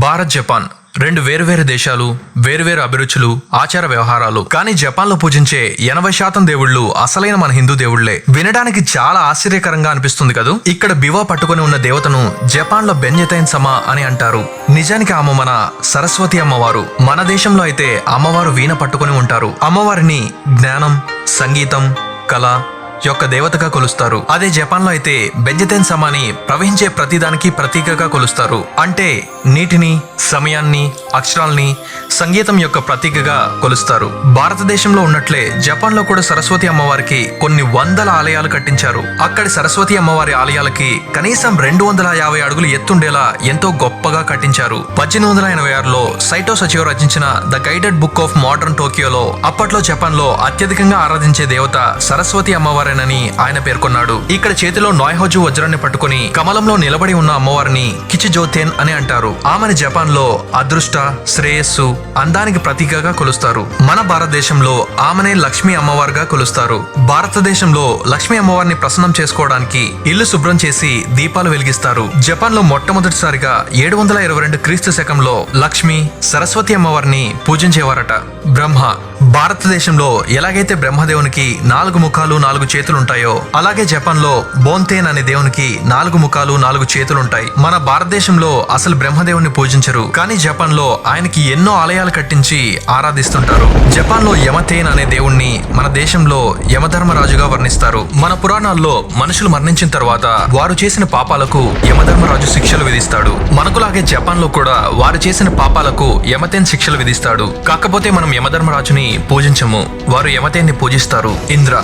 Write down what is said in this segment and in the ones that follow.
Bharat Japan రెండు వేరువేరు దేశాలు, వేరువేరు అభిరుచులు, ఆచార వ్యవహారాలు. కానీ జపాన్ లో పూజించే 80% దేవుళ్ళు అసలైన మన హిందూ దేవుళ్లే. వినడానికి చాలా ఆశ్చర్యకరంగా అనిపిస్తుంది కదూ. ఇక్కడ బివా పట్టుకుని ఉన్న దేవతను జపాన్ లో బెన్యతైన్ సమా అని అంటారు. నిజానికి ఆమె మన సరస్వతి అమ్మవారు. మన దేశంలో అయితే అమ్మవారు వీణ పట్టుకుని ఉంటారు. అమ్మవారిని జ్ఞానం, సంగీతం, కళ యొక్క దేవతగా కొలుస్తారు. అదే జపాన్ లో అయితే బెంజతెన్ సమాని ప్రవహించే ప్రతిదానికి ప్రతీకగా కొలుస్తారు. అంటే నీటిని, సమయాన్ని, అక్షరాల్ని సంగీతం యొక్క ప్రతీకగా కొలుస్తారు. భారతదేశంలో ఉన్నట్లే జపాన్ లో కూడా సరస్వతి అమ్మవారికి కొన్ని వందల ఆలయాలు కట్టించారు. అక్కడి సరస్వతి అమ్మవారి ఆలయాలకి కనీసం 250 అడుగులు ఎత్తుండేలా ఎంతో గొప్పగా కట్టించారు. 1886లో సైటో సచివో రచించిన the guided book of modern టోక్యోలో అప్పట్లో జపాన్ లో అత్యధికంగా ఆరాధించే దేవత సరస్వతి అమ్మవారి ఆయన పేర్కొన్నాడు. ఇక్కడ చేతిలో నాయ్హోజు వజ్రాన్ని పట్టుకుని కమలంలో నిలబడి ఉన్న అమ్మవారిని కిచిజోతెన్ అని అంటారు. ఆమెను జపాన్ లో అదృష్ట, శ్రేయస్సు, అందానికి ప్రతీకగా కొలుస్తారు. మన భారతదేశంలో ఆమెనే లక్ష్మీ అమ్మవారుగా కొలుస్తారు. భారతదేశంలో లక్ష్మీ అమ్మవారిని ప్రసన్నం చేసుకోవడానికి ఇల్లు శుభ్రం చేసి దీపాలు వెలిగిస్తారు. జపాన్ లో మొట్టమొదటిసారిగా 722 క్రీస్తు శకంలో లక్ష్మి, సరస్వతి అమ్మవారిని పూజించేవారట. బ్రహ్మ భారతదేశంలో ఎలాగైతే బ్రహ్మదేవునికి 4 ముఖాలు 4 చేతులుంటాయో అలాగే జపాన్ లో బోంతేన్ అనే దేవునికి 4 ముఖాలు 4 చేతులుంటాయి. మన భారతదేశంలో అసలు బ్రహ్మదేవుని పూజించరు. కానీ జపాన్ లో ఆయనకి ఎన్నో ఆలయాలు కట్టించి ఆరాధిస్తుంటారు. జపాన్ లో యమతేన్ అనే దేవుణ్ణి మన దేశంలో యమధర్మరాజుగా వర్ణిస్తారు. మన పురాణాల్లో మనుషులు మరణించిన తర్వాత వారు చేసిన పాపాలకు యమధర్మరాజు శిక్షలు విధిస్తాడు. మనకులాగే జపాన్ లో కూడా వారు చేసిన పాపాలకు యమతేన్ శిక్షలు విధిస్తాడు. కాకపోతే మనం యమధర్మరాజుని పూజించము, వారు యమతేన్ని పూజిస్తారు. ఇంద్ర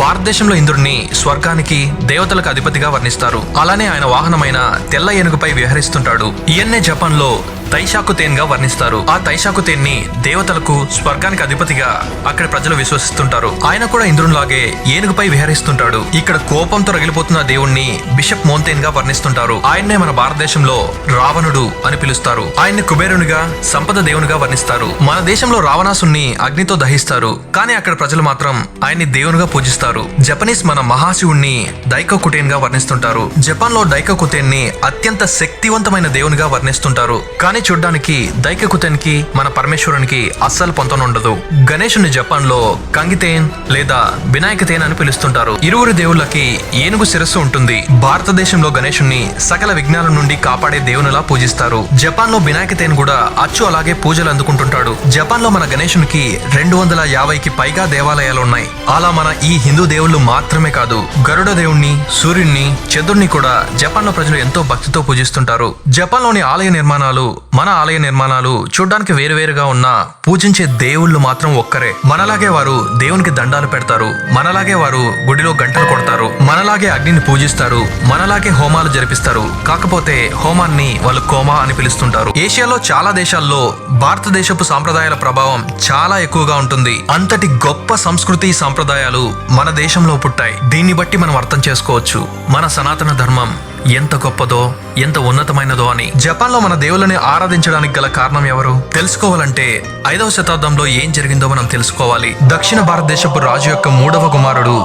భారతదేశంలో ఇంద్రుడిని స్వర్గానికి, దేవతలకు అధిపతిగా వర్ణిస్తారు. అలానే ఆయన వాహనమైన తెల్ల ఏనుగుపై విహరిస్తుంటాడు. ఈయన్నే జపాన్ లో తైషాకుతేన్ గా వర్ణిస్తారు. ఆ తైషాకుతేన్ని దేవతలకు, స్వర్గానికి అధిపతిగా అక్కడ ప్రజలు విశ్వసిస్తుంటారు. ఆయన కూడా ఇంద్రునిలాగే ఏనుగుపై విహరిస్తుంటాడు. ఇక్కడ కోపంతో రగిలిపోతున్న దేవుణ్ణి బిషప్ మోంతేన్ గా వర్ణిస్తుంటారు. ఆయన్నే మన భారతదేశంలో రావణుడు అని పిలుస్తారు. ఆయన్ని కుబేరునిగా, సంపద దేవునిగా వర్ణిస్తారు. మన దేశంలో రావణాసుని అగ్నితో దహిస్తారు. కానీ అక్కడ ప్రజలు మాత్రం ఆయన్ని దేవునిగా పూజిస్తారు. జపనీస్ మన మహాశివుణ్ణి డైకోకుటేన్ గా వర్ణిస్తుంటారు. జపాన్ లో డైకోకుటేన్ ని అత్యంత శక్తివంతమైన దేవునిగా వర్ణిస్తుంటారు. కానీ చూడ్డానికి డైకోకుటేన్ కి మన పరమేశ్వరునికి అస్సలు పొంతనుండదు. గణేశుని జపాన్ లో కంగితేన్ లేదా వినాయకతేన్ అని పిలుస్తుంటారు. ఇరువురు దేవుళ్ళకి ఏనుగు శిరస్సు ఉంటుంది. భారతదేశంలో గణేశుని సకల విఘ్నాల నుండి కాపాడే దేవునిలా పూజిస్తారు. జపాన్ లో వినాయకతేన్ కూడా అచ్చు అలాగే పూజలు అందుకుంటుంటాడు. జపాన్ లో మన గణేశునికి 250కి పైగా దేవాలయాలు ఉన్నాయి. అలా మన ఈ హిందూ దేవుళ్ళు మాత్రమే కాదు, గరుడ దేవుణ్ణి, సూర్యుణ్ణి, చంద్రుణ్ణి కూడా జపాన్ లో ప్రజలు ఎంతో భక్తితో పూజిస్తుంటారు. జపాన్ లోని ఆలయ నిర్మాణాలు, మన ఆలయ నిర్మాణాలు చూడ్డానికి వేరువేరుగా ఉన్నా పూజించే దేవుళ్ళు మాత్రం ఒక్కరే. మనలాగే వారు దేవునికి దండాలు పెడతారు. మనలాగే వారు గుడిలో గంటలు కొడతారు. మనలాగే అగ్నిని పూజిస్తారు. మనలాగే హోమాలు జరిపిస్తారు. కాకపోతే హోమాన్ని వాళ్ళు కోమా అని పిలుస్తుంటారు. ఏషియాలో చాలా దేశాల్లో భారతదేశపు సాంప్రదాయాల ప్రభావం చాలా ఎక్కువగా ఉంటుంది. అంతటి గొప్ప సంస్కృతి, సాంప్రదాయాలు మన దేశంలో పుట్టాయి. దీన్ని బట్టి మనం అర్థం చేసుకోవచ్చు మన సనాతన ధర్మం ఎంత గొప్పదో, ఎంత ఉన్నతమైనదో అని. జపాన్ లో మన దేవుళ్ళని ఆరాధించడానికి గల కారణం ఎవరు తెలుసుకోవాలంటే 5వ శతాబ్దంలో ఏం జరిగిందో మనం తెలుసుకోవాలి. దక్షిణ భారతదేశపు రాజు యొక్క 3వ కుమారుడు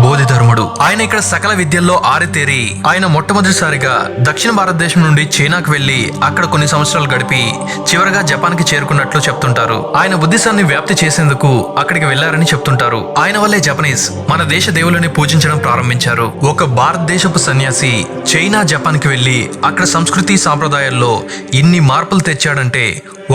బోధిధర్ముడు. ఆయన ఇక్కడ సకల విద్యల్లో ఆరితేరి ఆయన మొట్టమొదటిసారిగా దక్షిణ భారతదేశం నుండి చైనాకు వెళ్లి అక్కడ కొన్ని సంవత్సరాలు గడిపి చివరగా జపాన్ కి చేరుకున్నట్లు చెప్తుంటారు. ఆయన బుద్ధిజాన్ని వ్యాప్తి చేసేందుకు అక్కడికి వెళ్లారని చెప్తుంటారు. ఆయన వల్లే జపనీస్ మన దేశ దేవుళ్ళని పూజించడం ప్రారంభించారు. ఒక భారతదేశపు సన్యాసి చైనా, జపాన్ కి వెళ్లి అక్కడ సంస్కృతి, సాంప్రదాయాల్లో ఇన్ని మార్పులు తెచ్చాడంటే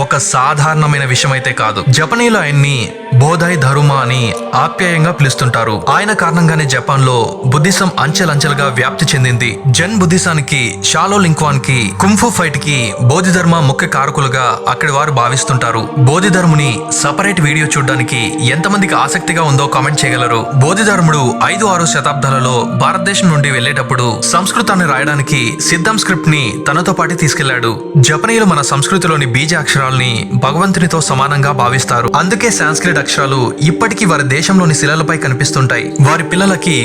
ఒక సాధారణమైన విషయం అయితే కాదు. జపనీయులు ఆయన్ని బోధాయ్ ధరుమా అని ఆప్యాయంగా పిలుస్తుంటారు. ఆయన కారణంగానే జపాన్ లో బుద్ధిజం అంచెలంచెలుగా వ్యాప్తి చెందింది. జన్ బుద్ధిజానికి, షాలో లింక్వాన్ కి, కుంఫు ఫైట్ కి బోధిధర్మ ముఖ్య కారకులుగా అక్కడి వారు భావిస్తుంటారు. బోధిధర్ముని సపరేట్ వీడియో చూడడానికి ఎంతమందికి ఆసక్తిగా ఉందో కామెంట్ చేయగలరు. బోధిధర్ముడు 5-6 శతాబ్దాలలో భారతదేశం నుండి వెళ్లేటప్పుడు సంస్కృతాన్ని రాయడానికి సిద్ధం స్క్రిప్ట్ ని తనతో పాటు తీసుకెళ్లాడు. జపనీయులు మన సంస్కృతిలోని బీజాక్షరాల్ని భగవంతునితో సమానంగా భావిస్తారు. అందుకే సాంస్క్రిట్ అక్షరాలు ఇప్పటికీ వారి దేశంలోని శిలలపై కనిపిస్తుంటాయి. వారి పిల్లలకి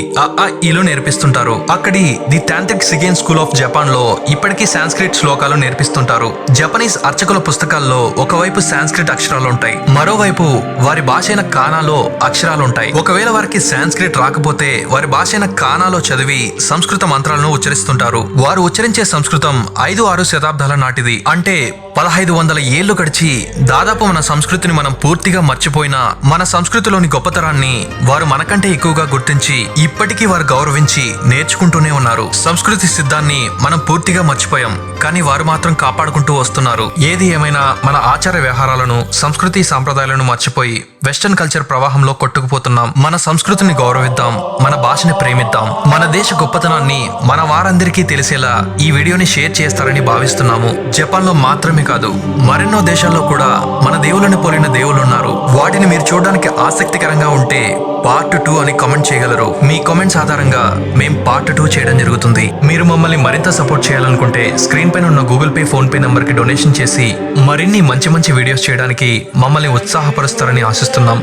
ఈలు నేర్పిస్తుంటారు. అక్కడి the tantric Shingon school of Japan లో ఇప్పటికీ సాంస్క్రిట్ శ్లోకాలు నేర్పిస్తుంటారు. జపనీస్ అర్చకుల పుస్తకాల్లో ఒకవైపు సాంస్క్రిట్ అక్షరాలు ఉంటాయి, మరోవైపు వారి భాష అయిన కానాలో అక్షరాలు ఉంటాయి. ఒకవేళ వారికి సాంస్క్రిట్ రాకపోతే వారి భాష అయిన కానాలో చదివి సంస్కృత మంత్రాలను ఉచ్చరిస్తుంటారు. వారు ఉచ్చరించే సంస్కృతం 5-6 శతాబ్దాల నాటిది. అంటే 1500 ఏళ్లు గడిచి దాదాపు మన సంస్కృతిని మనం పూర్తిగా మర్చిపోయినా మన సంస్కృతిలోని గొప్పతనాన్ని వారు మనకంటే ఎక్కువగా గుర్తించి ఇప్పటికీ వారు గౌరవించి నేర్చుకుంటూనే ఉన్నారు. సంస్కృతి సిద్ధాన్ని మనం పూర్తిగా మర్చిపోయాం, కానీ వారు మాత్రం కాపాడుకుంటూ వస్తున్నారు. ఏది ఏమైనా మన ఆచార వ్యవహారాలను, సంస్కృతి సాంప్రదాయాలను మర్చిపోయి వెస్టర్న్ కల్చర్ ప్రవాహంలో కొట్టుకుపోతున్నాం. మన సంస్కృతిని గౌరవిద్దాం, మన భాషని ప్రేమిద్దాం. మన దేశ గొప్పతనాన్ని మన వారందరికీ తెలిసేలా ఈ వీడియోని షేర్ చేస్తారని భావిస్తున్నాము. జపాన్ లో మాత్రమే కాదు, మరెన్నో దేశాల్లో కూడా మన దేవుళ్ళని పోలిన దేవుళ్ళు ఉన్నారు. వాటిని మీరు చూడడానికి ఆసక్తికరంగా ఉంటే పార్ట్ 2 అని కామెంట్ చేయగలరు. మీ కామెంట్స్ ఆధారంగా మేం పార్ట్ 2 చేయడం జరుగుతుంది. మీరు మమ్మల్ని మరింత సపోర్ట్ చేయాలనుకుంటే స్క్రీన్ పైన ఉన్న Google pay, phone pay number కి డొనేషన్ చేసి మరిన్ని మంచి వీడియోస్ చేయడానికి మమ్మల్ని ఉత్సాహపరుస్తారని ఆశిస్తున్నాం.